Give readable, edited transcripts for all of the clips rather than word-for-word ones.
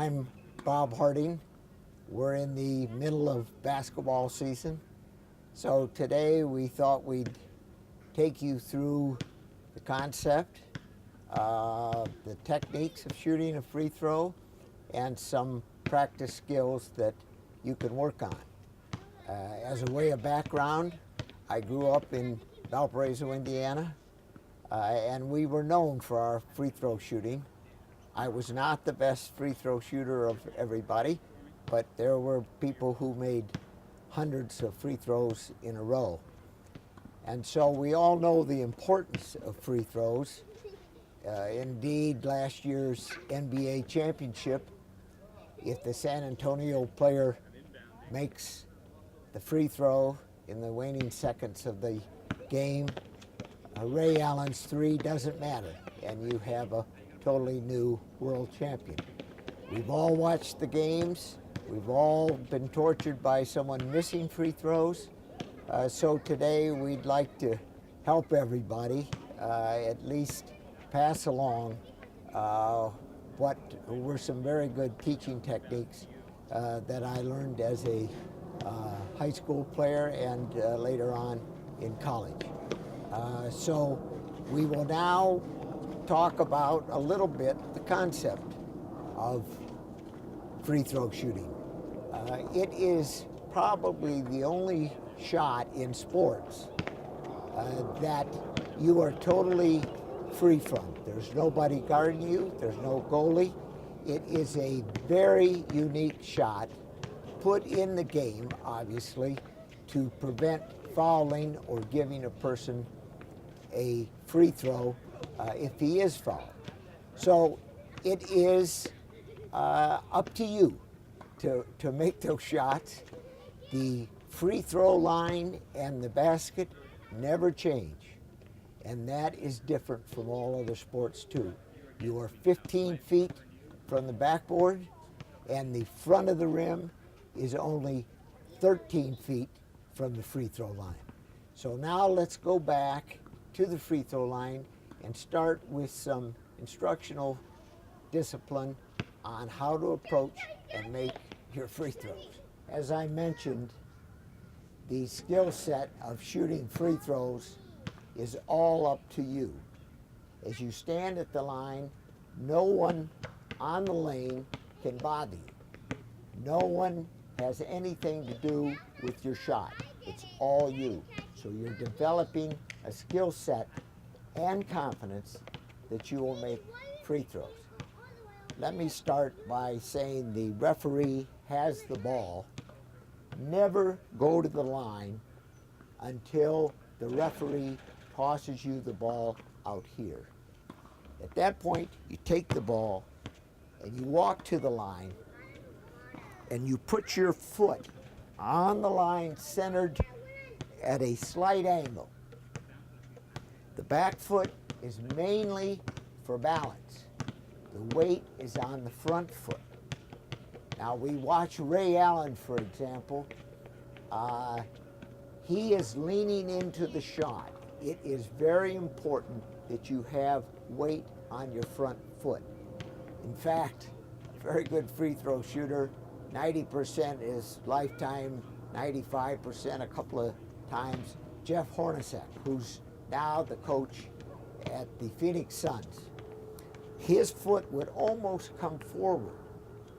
I'm Bob Harding. We're in the middle of basketball season. So today we thought we'd take you through the concept, the techniques of shooting a free throw, and some practice skills that you can work on. As a way of background, I grew up in Valparaiso, Indiana, and we were known for our free throw shooting. I was not the best free throw shooter of everybody, but there were people who made hundreds of free throws in a row. And so we all know the importance of free throws. Indeed, last year's NBA championship, if the San Antonio player makes the free throw in the waning seconds of the game, Ray Allen's three doesn't matter, and you have a totally new world champion. We've all watched the games. We've all been tortured by someone missing free throws. So today we'd like to help everybody, at least pass along what were some very good teaching techniques that I learned as a high school player and later on in college. So we will now talk about a little bit the concept of free throw shooting. It is probably the only shot in sports that you are totally free from. There's nobody guarding you, there's no goalie. It is a very unique shot put in the game, obviously, to prevent fouling or giving a person a free throw if he is fouled. So it is up to you to make those shots. The free throw line and the basket never change, and that is different from all other sports too. You are 15 feet from the backboard, and the front of the rim is only 13 feet from the free throw line. So now let's go back to the free throw line and start with some instructional discipline on how to approach and make your free throws. As I mentioned, the skill set of shooting free throws is all up to you. As you stand at the line, no one on the lane can bother you. No one has anything to do with your shot. It's all you. So you're developing a skill set and confidence that you will make free throws. Let me start by saying the referee has the ball. Never go to the line until the referee tosses you the ball out here. At that point, you take the ball and you walk to the line and you put your foot on the line centered at a slight angle. The back foot is mainly for balance. The weight is on the front foot. Now we watch Ray Allen, for example. He is leaning into the shot. It is very important that you have weight on your front foot. In fact, a very good free throw shooter, 90% is lifetime, 95% a couple of times. Jeff Hornacek, who's now the coach at the Phoenix Suns. His foot would almost come forward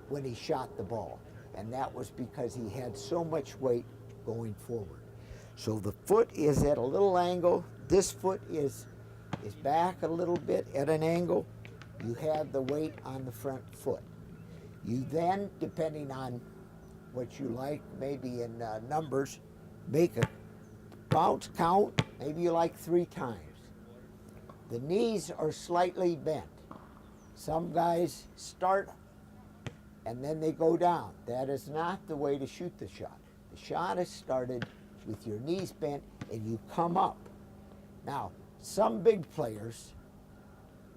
when he shot the ball, and that was because he had so much weight going forward. So the foot is at a little angle. This foot is back a little bit at an angle. You have the weight on the front foot. You then, depending on what you like, maybe in numbers, make a bounce count. Maybe you like 3 times. The knees are slightly bent. Some guys start and then they go down. That is not the way to shoot the shot. The shot is started with your knees bent and you come up. Now, some big players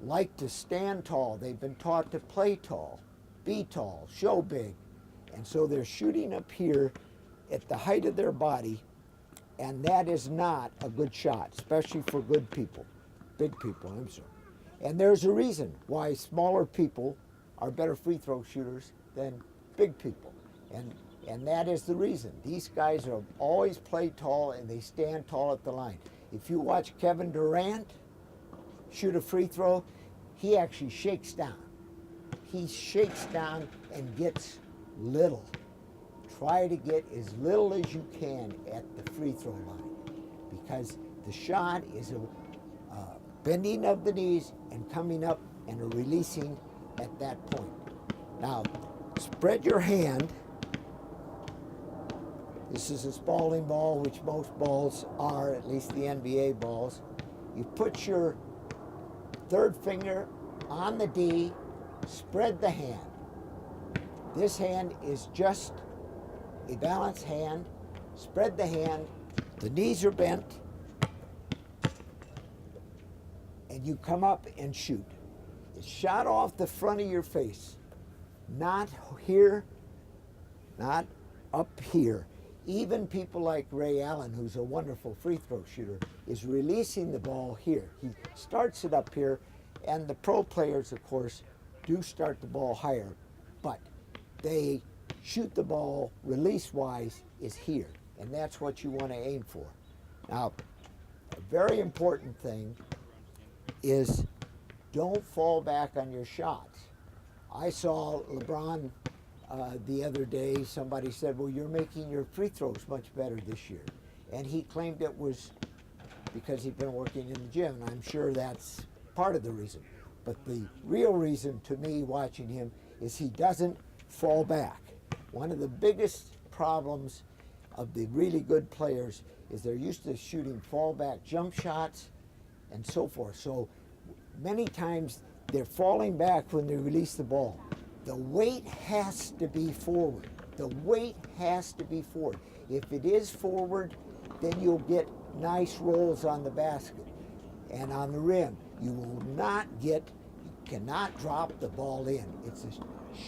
like to stand tall. They've been taught to play tall, be tall, show big. And so they're shooting up here at the height of their body, and that is not a good shot, especially for good people, big people, I'm sorry. And there's a reason why smaller people are better free throw shooters than big people. And that is the reason. These guys are always play tall and they stand tall at the line. If you watch Kevin Durant shoot a free throw, he actually shakes down. He shakes down and gets little. Try to get as little as you can at the free throw line, because the shot is a bending of the knees and coming up and a releasing at that point. Now, spread your hand. This is a Spalding ball, which most balls are, at least the NBA balls. You put your third finger on the D, spread the hand. This hand is just a balanced hand. Spread the hand, the knees are bent, and you come up and shoot. It's shot off the front of your face, not here, not up here. Even people like Ray Allen, who's a wonderful free throw shooter, is releasing the ball here. He starts it up here, and the pro players, of course, do start the ball higher, but they shoot the ball release-wise is here, and that's what you want to aim for. Now, a very important thing is don't fall back on your shots. I saw LeBron the other day. Somebody said, well, you're making your free throws much better this year. And he claimed it was because he'd been working in the gym, and I'm sure that's part of the reason. But the real reason to me watching him is he doesn't fall back. One of the biggest problems of the really good players is they're used to shooting fallback jump shots and so forth. So many times they're falling back when they release the ball. The weight has to be forward. The weight has to be forward. If it is forward, then you'll get nice rolls on the basket and on the rim. You will not get, you cannot drop the ball in. It's a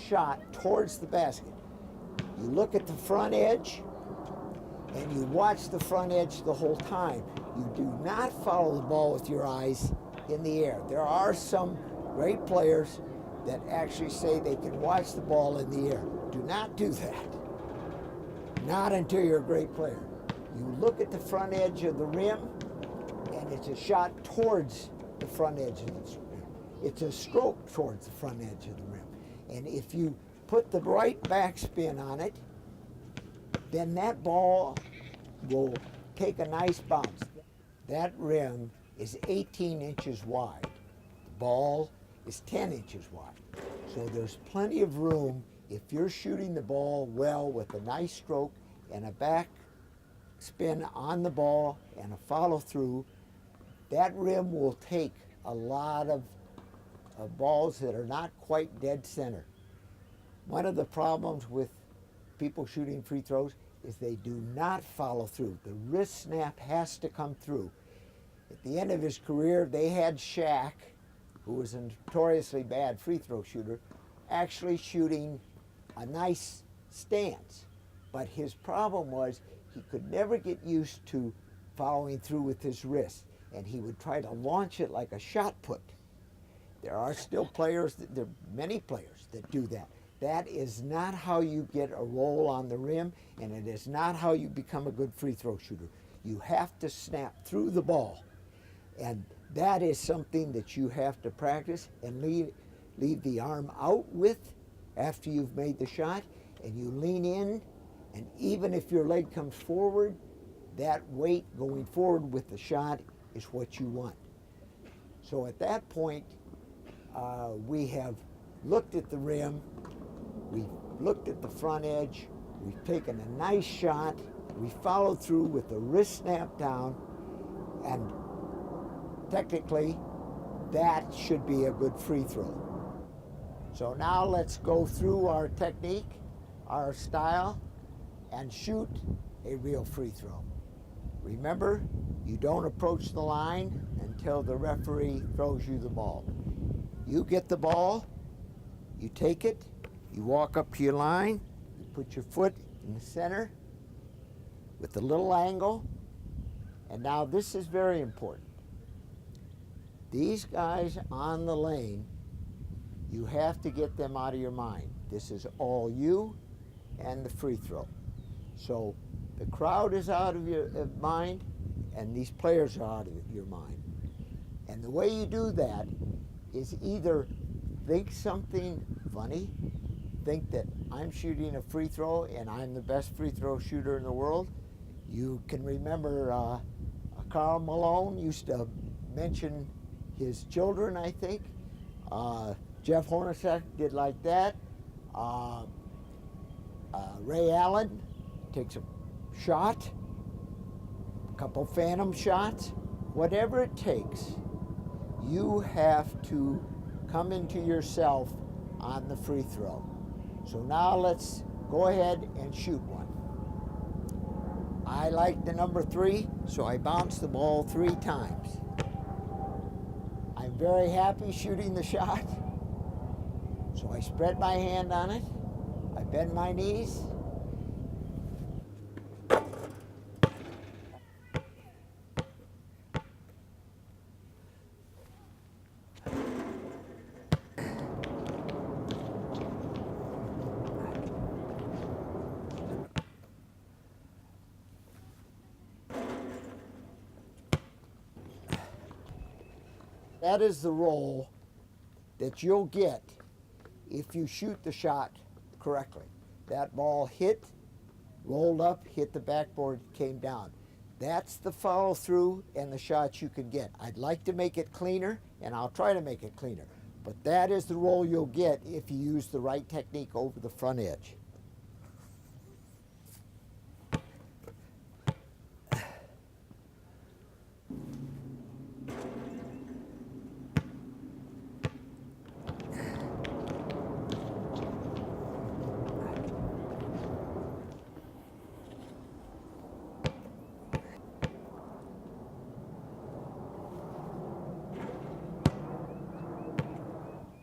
shot towards the basket. You look at the front edge and you watch the front edge the whole time. You do not follow the ball with your eyes in the air. There are some great players that actually say they can watch the ball in the air. Do not do that. Not until you're a great player. You look at the front edge of the rim, and it's a shot towards the front edge of the rim. It's a stroke towards the front edge of the rim. And if you put the right backspin on it, then that ball will take a nice bounce. That rim is 18 inches wide. The ball is 10 inches wide. So there's plenty of room if you're shooting the ball well with a nice stroke and a back spin on the ball and a follow through. That rim will take a lot of balls that are not quite dead center. One of the problems with people shooting free throws is they do not follow through. The wrist snap has to come through. At the end of his career, they had Shaq, who was a notoriously bad free throw shooter, actually shooting a nice stance. But his problem was he could never get used to following through with his wrist, and he would try to launch it like a shot put. There are still players, there are many players that do that. That is not how you get a roll on the rim, and it is not how you become a good free throw shooter. You have to snap through the ball, and that is something that you have to practice and leave the arm out with after you've made the shot, and you lean in, and even if your leg comes forward, that weight going forward with the shot is what you want. So at that point, we have looked at the rim, we've looked at the front edge, we've taken a nice shot, we followed through with the wrist snap down, and technically, that should be a good free throw. So now let's go through our technique, our style, and shoot a real free throw. Remember, you don't approach the line until the referee throws you the ball. You get the ball, you take it, you walk up to your line, you put your foot in the center with a little angle, and now this is very important. These guys on the lane, You have to get them out of your mind. This is all you and the free throw. So the crowd is out of your mind, and these players are out of your mind. And the way you do that is either think something funny, think that I'm shooting a free throw and I'm the best free throw shooter in the world. You can remember Karl Malone used to mention his children, I think. Jeff Hornacek did like that. Ray Allen takes a shot, a couple phantom shots, whatever it takes. You have to come into yourself on the free throw. So now let's go ahead and shoot one. I like the number 3, so I bounce the ball 3 times. I'm very happy shooting the shot. So I spread my hand on it, I bend my knees. That is the roll that you'll get if you shoot the shot correctly. That ball hit, rolled up, hit the backboard, came down. That's the follow through and the shots you can get. I'd like to make it cleaner, and I'll try to make it cleaner. But that is the roll you'll get if you use the right technique over the front edge.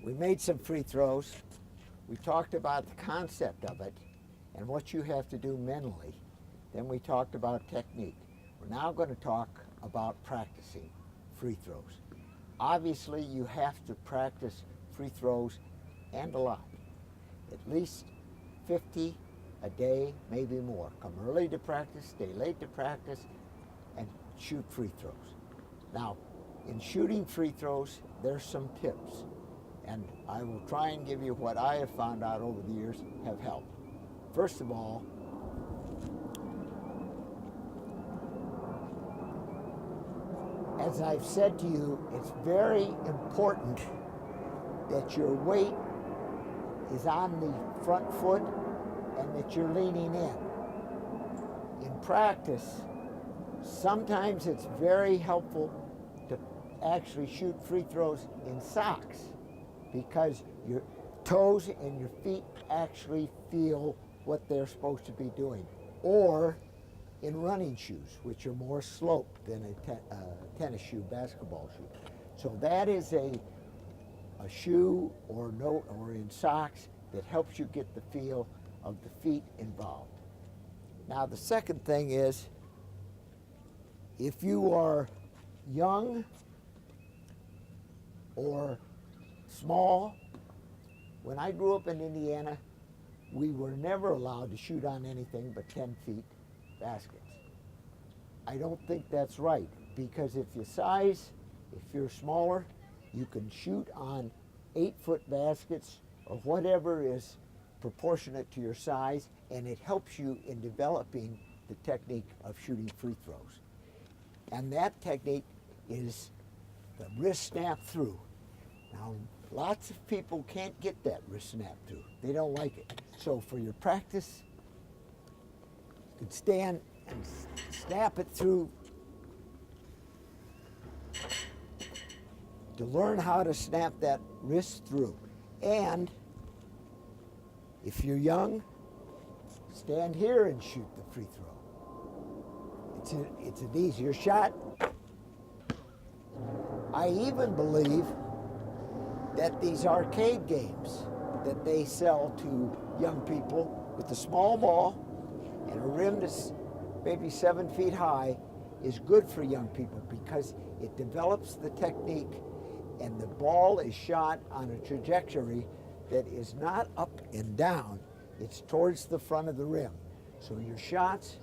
We made some free throws. We talked about the concept of it and what you have to do mentally. Then we talked about technique. We're now going to talk about practicing free throws. Obviously, you have to practice free throws, and a lot. At least 50 a day, maybe more. Come early to practice, stay late to practice, and shoot free throws. Now, in shooting free throws, there's some tips. And I will try and give you what I have found out over the years have helped. First of all, as I've said to you, it's very important that your weight is on the front foot and that you're leaning in. In practice, sometimes it's very helpful to actually shoot free throws in socks, because your toes and your feet actually feel what they're supposed to be doing. Or in running shoes, which are more sloped than a tennis shoe, basketball shoe. So that is a shoe or in socks that helps you get the feel of the feet involved. Now the second thing is, if you are young or small, when I grew up in Indiana, we were never allowed to shoot on anything but 10 feet baskets. I don't think that's right, because if you're smaller, you can shoot on 8-foot baskets or whatever is proportionate to your size, and it helps you in developing the technique of shooting free throws. And that technique is the wrist snap through. Now, lots of people can't get that wrist snap through. They don't like it. So for your practice, you can stand and snap it through to learn how to snap that wrist through. And if you're young, stand here and shoot the free throw. It's an easier shot. I even believe that these arcade games that they sell to young people with a small ball and a rim that's maybe 7 feet high is good for young people, because it develops the technique and the ball is shot on a trajectory that is not up and down, it's towards the front of the rim. So your shots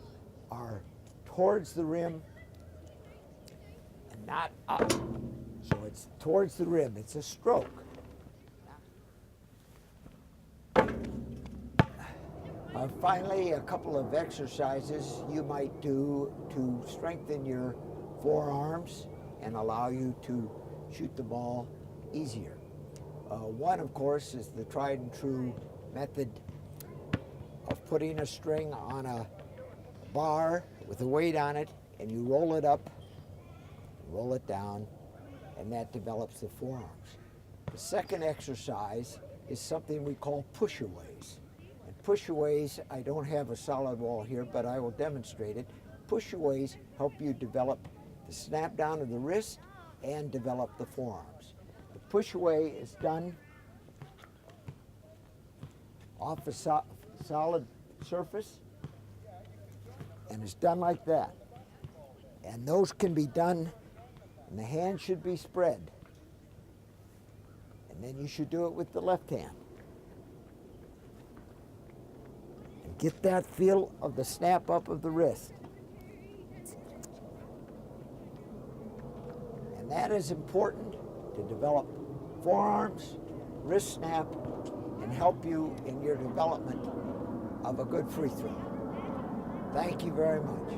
are towards the rim and not up. So it's towards the rim, it's a stroke. Finally, a couple of exercises you might do to strengthen your forearms and allow you to shoot the ball easier. One, of course, is the tried and true method of putting a string on a bar with a weight on it, and you roll it up, roll it down, and that develops the forearms. The second exercise is something we call push-aways. And push-aways, I don't have a solid wall here, but I will demonstrate it. Push-aways help you develop the snap down of the wrist and develop the forearms. The push-away is done off a solid surface, and it's done like that. And those can be done, and the hand should be spread. And then you should do it with the left hand. And get that feel of the snap up of the wrist. And that is important to develop forearms, wrist snap, and help you in your development of a good free throw. Thank you very much.